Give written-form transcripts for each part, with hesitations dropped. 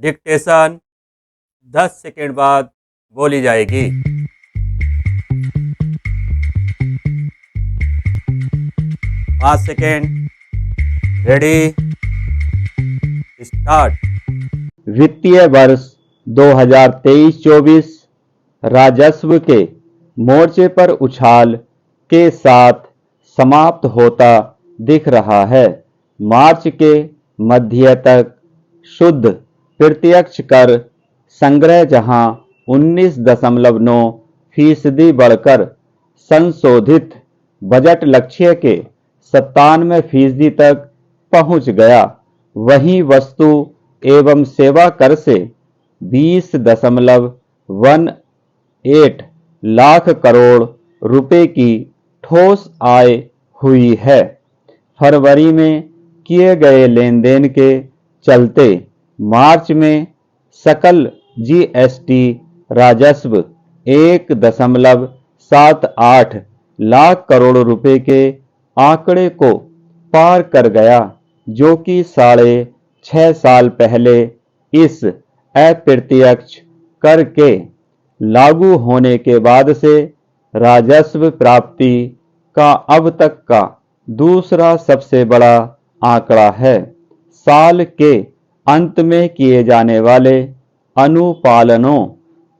Dictation 10 second बाद बोली जाएगी। 5 सेकेंड। Ready, start. वित्तीय वर्ष 2023-24 राजस्व के मोर्चे पर उछाल के साथ समाप्त होता दिख रहा है। मार्च के मध्य तक शुद्ध प्रत्यक्ष कर संग्रह जहां 19.9% बढ़कर संशोधित बजट लक्ष्य के 97% तक पहुंच गया, वहीं वस्तु एवं सेवा कर से 20.18 लाख करोड़ रुपए की ठोस आय हुई है। फरवरी में किए गए लेन देन के चलते मार्च में सकल जीएसटी राजस्व 1.78 लाख करोड़ रुपए के आंकड़े को पार कर गया, जो कि 6.5 साल पहले इस अप्रत्यक्ष कर के लागू होने के बाद से राजस्व प्राप्ति का अब तक का दूसरा सबसे बड़ा आंकड़ा है। साल के अंत में किए जाने वाले अनुपालनों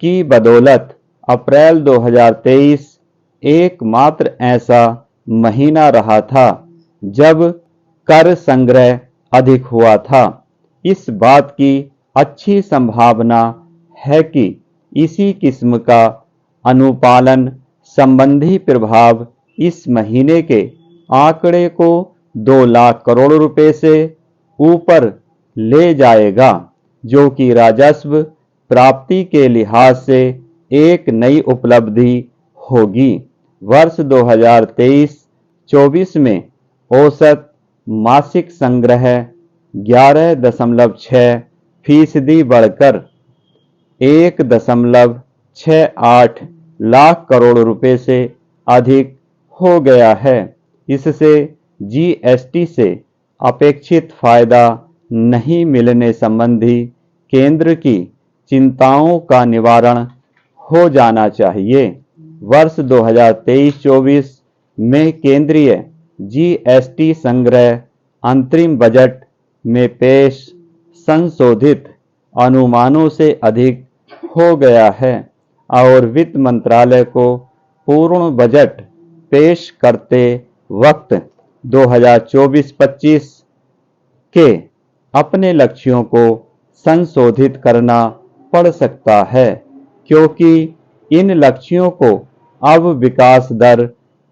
की बदौलत अप्रैल 2023 एकमात्र ऐसा महीना रहा था जब कर संग्रह अधिक हुआ था। इस बात की अच्छी संभावना है कि इसी किस्म का अनुपालन संबंधी प्रभाव इस महीने के आंकड़े को 2 लाख करोड़ रुपए से ऊपर ले जाएगा, जो कि राजस्व प्राप्ति के लिहाज से एक नई उपलब्धि होगी। वर्ष 2023-24 में औसत मासिक संग्रह 11.6% बढ़कर 1.68 लाख करोड़ रुपए से अधिक हो गया है। इससे जीएसटी से अपेक्षित फायदा नहीं मिलने संबंधी केंद्र की चिंताओं का निवारण हो जाना चाहिए। वर्ष 2023-24 में केंद्रीय जीएसटी संग्रह अंतरिम बजट में पेश संशोधित अनुमानों से अधिक हो गया है और वित्त मंत्रालय को पूर्ण बजट पेश करते वक्त 2024-25 के अपने लक्ष्यों को संशोधित करना पड़ सकता है, क्योंकि इन लक्ष्यों को अब विकास दर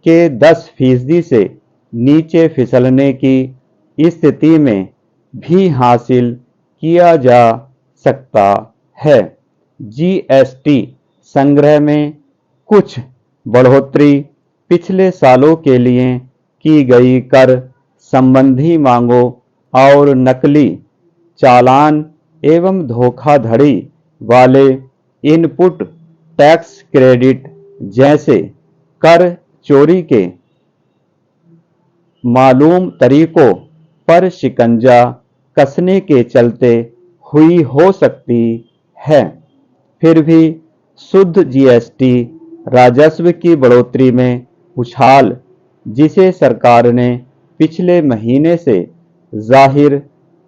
के 10% से नीचे फिसलने की स्थिति में भी हासिल किया जा सकता है। जीएसटी संग्रह में कुछ बढ़ोतरी पिछले सालों के लिए की गई कर संबंधी मांगों और नकली चालान एवं धोखाधड़ी वाले इनपुट टैक्स क्रेडिट जैसे कर चोरी के मालूम तरीकों पर शिकंजा कसने के चलते हुई हो सकती है। फिर भी शुद्ध जीएसटी राजस्व की बढ़ोतरी में उछाल, जिसे सरकार ने पिछले महीने से जाहिर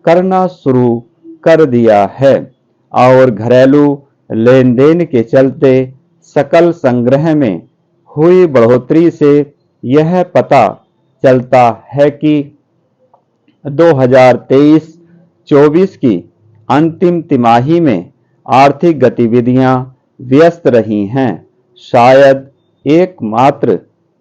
करना शुरू कर दिया है, और घरेलू लेन देन के चलते सकल संग्रह में हुई बढ़ोतरी से यह पता चलता है कि 2023-24 की अंतिम तिमाही में आर्थिक गतिविधियां व्यस्त रही हैं। शायद एकमात्र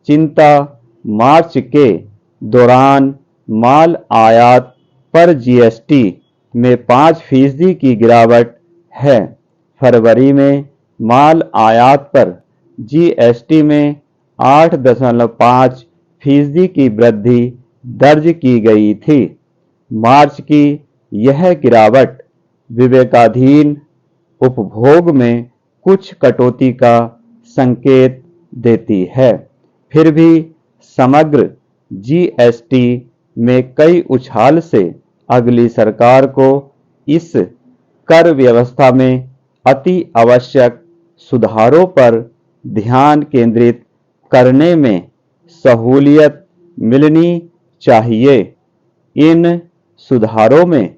चिंता मार्च के दौरान माल आयात पर जीएसटी में 5% की गिरावट है। फरवरी में माल आयात पर जीएसटी में 8.5% की वृद्धि दर्ज की गई थी। मार्च की यह गिरावट विवेकाधीन उपभोग में कुछ कटौती का संकेत देती है। फिर भी समग्र जीएसटी में कई उछाल से अगली सरकार को इस कर व्यवस्था में अति आवश्यक सुधारों पर ध्यान केंद्रित करने में सहूलियत मिलनी चाहिए। इन सुधारों में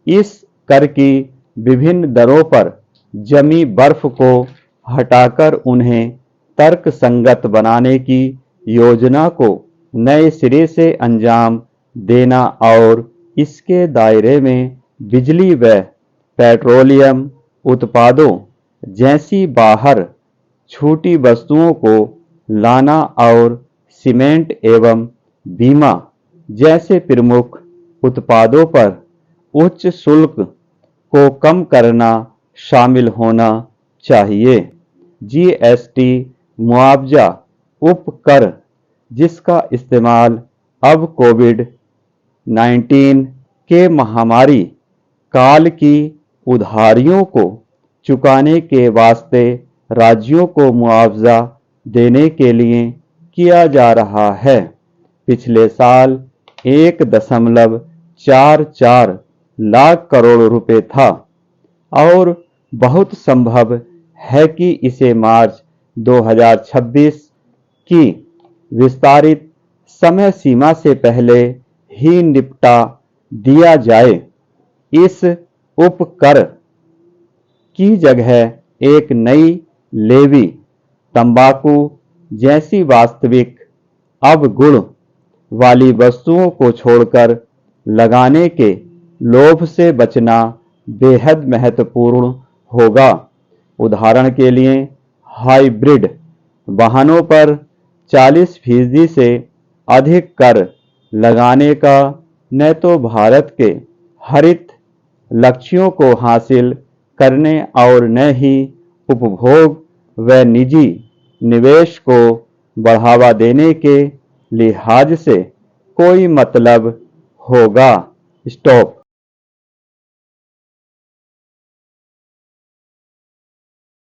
इस कर की विभिन्न दरों पर जमी बर्फ को हटाकर उन्हें तर्कसंगत बनाने की योजना को नए सिरे से अंजाम देना और इसके दायरे में बिजली व पेट्रोलियम उत्पादों जैसी बाहर छूटी वस्तुओं को लाना और सीमेंट एवं बीमा जैसे प्रमुख उत्पादों पर उच्च शुल्क को कम करना शामिल होना चाहिए। जीएसटी मुआवजा उपकर जिसका इस्तेमाल अब कोविड-19 के महामारी काल की उधारियों को चुकाने के वास्ते राज्यों को मुआवजा देने के लिए किया जा रहा है। पिछले साल 1.44 लाख करोड़ रुपए था और बहुत संभव है कि इसे मार्च 2026 की विस्तारित समय सीमा से पहले ही निपटा दिया जाए। इस उपकर की जगह एक नई लेवी तंबाकू जैसी वास्तविक अवगुण वाली वस्तुओं को छोड़कर लगाने के लोभ से बचना बेहद महत्वपूर्ण होगा। उदाहरण के लिए हाइब्रिड वाहनों पर 40% से अधिक कर लगाने का न तो भारत के हरित लक्ष्यों को हासिल करने और न ही उपभोग व निजी निवेश को बढ़ावा देने के लिहाज से कोई मतलब होगा। स्टॉप।